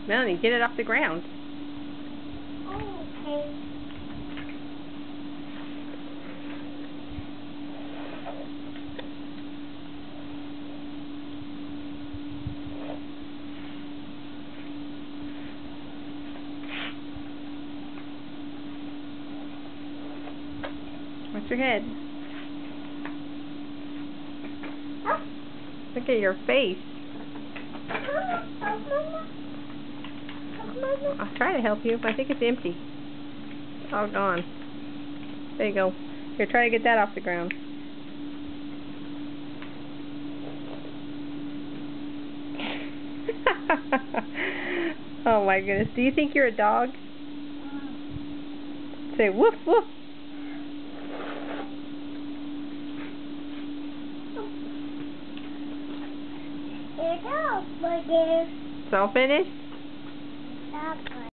Melanie, get it off the ground. Oh, okay. Watch your head. Look at your face. I'll try to help you, but I think it's empty. It's all gone. There you go. Here, try to get that off the ground. Oh my goodness. Do you think you're a dog? Say woof woof. Here it goes, my dear. It's all finished? Stop.